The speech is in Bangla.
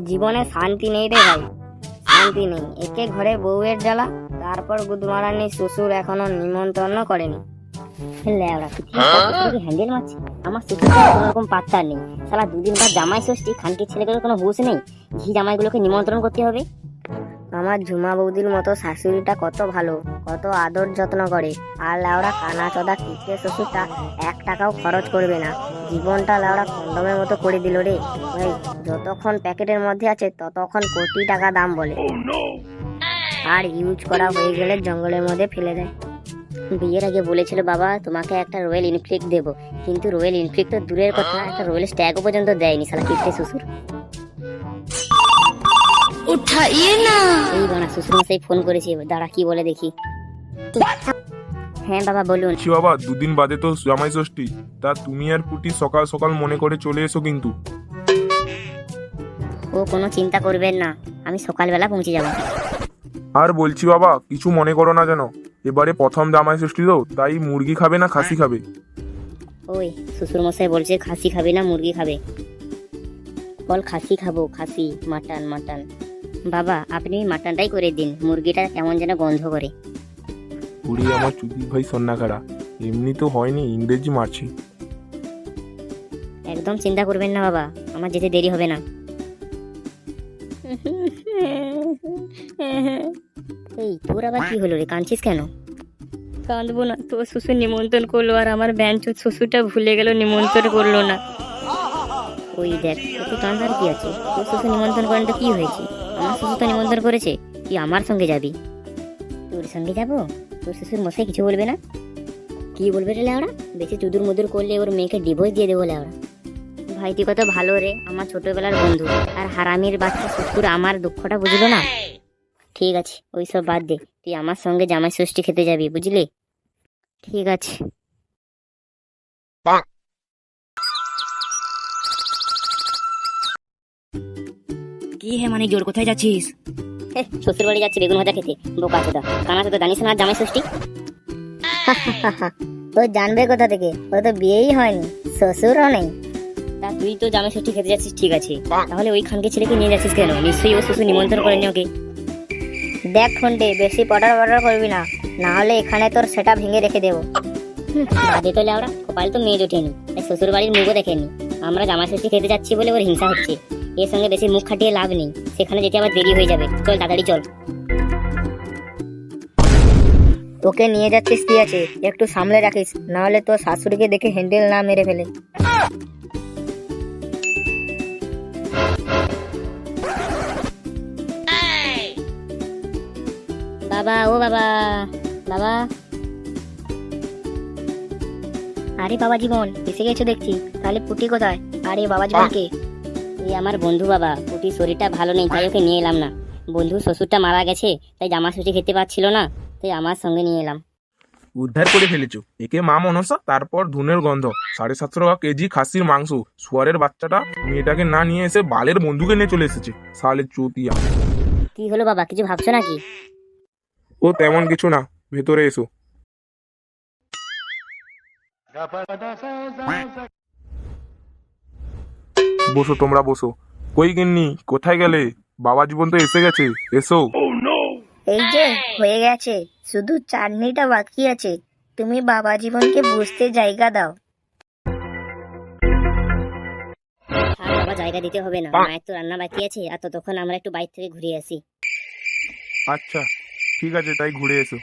জীবনে শান্তি নেই রে ভাই, শান্তি নেই। একে ঘরে বউয়ের জ্বালা, তারপর গুদমারানি শ্বশুর এখনো নিমন্ত্রণ করেনি। লেওড়া হ্যান্ডেল মারছে, আমার শ্বশুরটা কোনো রকম পাত্তা নেই। সালা দুদিন পর জামাই ষষ্ঠী, খানকির ছেলেগুলোর কোনো হুঁশ নেই, ঝি জামাইগুলোকে নিমন্ত্রণ করতে হবে। আমার ঝুমা বৌদির মতো শাশুড়িটা কত ভালো, কত আদর যত্ন করে। আর লেওড়া কানা চোদা কিপটে শ্বশুরটা 1 টাকাও খরচ করবে না, জীবনটা লেওড়া কন্ডমের মতো করে দিল রে ভাই। যতক্ষণ প্যাকেটের মধ্যে আছে ততক্ষণ কোটি টাকা দাম বলে, আর ইউজ করা হয়ে গেলে জঙ্গলের মধ্যে ফেলে দেয়। বিয়ের আগে বলেছিল বাবা তোমাকে একটা রয়্যাল এনফিল্ড দেবো, কিন্তু রয়্যাল এনফিল্ড তো দূরের কথা, একটা রয়্যাল স্ট্যাগও পর্যন্ত দেয়নি শালা কিপটে শ্বশুর। উঠাইয়ে না, এই বানা শ্বশুর মশাই ফোন করেছি, দাঁড়া কি বলে দেখি। হ্যাঁ বাবা বলুন। বাবা 2 দিন বাদে তো জামাই ষষ্ঠী, তা তুমি আর পুটি সকাল সকাল মনে করে চলে এসো কিন্তু। ও কোনো চিন্তা করবেন না, আমি সকালবেলা পৌঁছে যাব। আর বলছি বাবা কিছু মনে করো না যেন, এবারে প্রথম জামাই ষষ্ঠী তো, তাই মুরগি খাবে না খাসি খাবে? ওই শ্বশুর মশাই বলছে খাসি খাবে না মুরগি খাবে, বল খাসি খাবো, খাসি মাটন মাটন। বাবা আপনি মাটনটাই করে দিন, মুরগিটা কেমন যেন গন্ধ করে। পুরি আমার চুদি ভাই সন্নাকারা, এমনি তো হয়নি, ইংরেজি মারছি। একদম চিন্তা করবেন না বাবা, আমার যেতে দেরি হবে না। এই তোর আবার কি হলো রে, কাঁদছিস কেন? কাঁদবো না, তোর শ্বশুর নিমন্ত্রণ করলো আর আমার ব্যাঞ্চোদ শ্বশুরটা ভুলে গেল, নিমন্ত্রণ করলো না। ওই দেখ তোকে কাঁদার কি আছে, তোর শ্বশুর নিমন্ত্রণ করেন তো কি হয়েছে, আমার শ্বশুর তো নিমন্ত্রণ করেছে, তুই আমার সঙ্গে যাবি। তোর সঙ্গে যাবো? তোর শ্বশুর মশাই কিছু বলবে না? কি বলবে রে লেওড়া, বেশি চুদুর মুদুর করলে ওর মেয়েকে ডিভোর্স দিয়ে দেবো লেওড়া। ভাই তুই কত ভালো রে, আমার ছোটবেলার বন্ধু, আর হারামির বাচ্চা শ্বশুর আমার দুঃখটা বুঝলো না। ঠিক আছে ওইসব বাদ দে, তুই আমার সঙ্গে জামাই ষষ্ঠী খেতে যাবি বুঝলি? ঠিক আছে। কি হে মানে জোর কোথায় যাচ্ছিস? শ্বশুর বাড়ি যাচ্ছি বেগুন ভাজা খেতে, বোকা চোদা কানা চোদা, জানিস না জামাই ষষ্ঠী? ও জানবে কোথা থেকে, ও তো বিয়েই হয়নি, শ্বশুরও নেই। তা তুই তো জামাই ষষ্ঠী খেতে যাচ্ছিস, ঠিক আছে, তাহলে ওই খানকে ছেলেকে নিয়ে যাচ্ছিস কেন? নিশ্চয়ই ও শ্বশুর নিমন্ত্রণ করেনি ওকে। দেখ ফোনটে, বেশি পটার করবি না, না হলে এখানে তোর সেটা ভেঙে রেখে দেবো। বাদে তো লেওড়া, কপাল তো মেয়ে জোটেনি, তাই শ্বশুর বাড়ির মুখও দেখেনি। আমরা জামাই ষষ্ঠী খেতে যাচ্ছি বলে ওর হিংসা হচ্ছে, এর সঙ্গে বেশি মুখ খাটিয়ে লাভ নেই, সেখানে যেতে আবার দেরি হয়ে যাবে। চল তাড়াতাড়ি চল। ওকে নিয়ে যাচ্ছিস ঠিক আছে, একটু সামলে রাখিস, না হলে তোর শাশুড়িকে দেখে হ্যান্ডেল না মেরে ফেলে। বাবা ও বাবা, বাবা। আরে বাবা জীবন এসে গেছো দেখছি, তাহলে পুটি কোথায়? আরে বাবা জীবনকে, এই আমার বন্ধু বাবা, পুটির শরীরটা ভালো নেই তাই ওকে নিয়ে এলাম না। বন্ধু শ্বশুরটা মারা গেছে, তাই জামা ষষ্ঠী খেতে পাচ্ছিল না, তাই আমার সঙ্গে নিয়ে এলাম। উদ্ধার করে ফেলেছো একে মা মনসা, তারপর ধুনের গন্ধ, 750 টাকা কেজি খাসির মাংস, শুয়ারের বাচ্চাটা মেয়েটাকে না নিয়ে এসে বালের বন্ধুকে নিয়ে চলে এসেছে, সালে চুতিয়া। কি হলো বাবা, কিছু ভাবছো নাকি? ও তেমন কিছু না, ভেতরে এসো। বসো তোমরা বসো। কই গিন্নি কোথায় গেলে? বাবা জীবন তো এসে গেছে, এসো। এই যে হয়ে গেছে, শুধু চাটনিটা বাকি আছে, তুমি বাবা জীবনকে বুঝতে জায়গা দাও। আর বাবা জায়গা দিতে হবে না, মায়ের তো রান্না বাকি আছে, আর ততক্ষণ আমরা একটু বাইরে থেকে ঘুরে আসি। আচ্ছা ঠিক আছে, তাই ঘুরে এসো।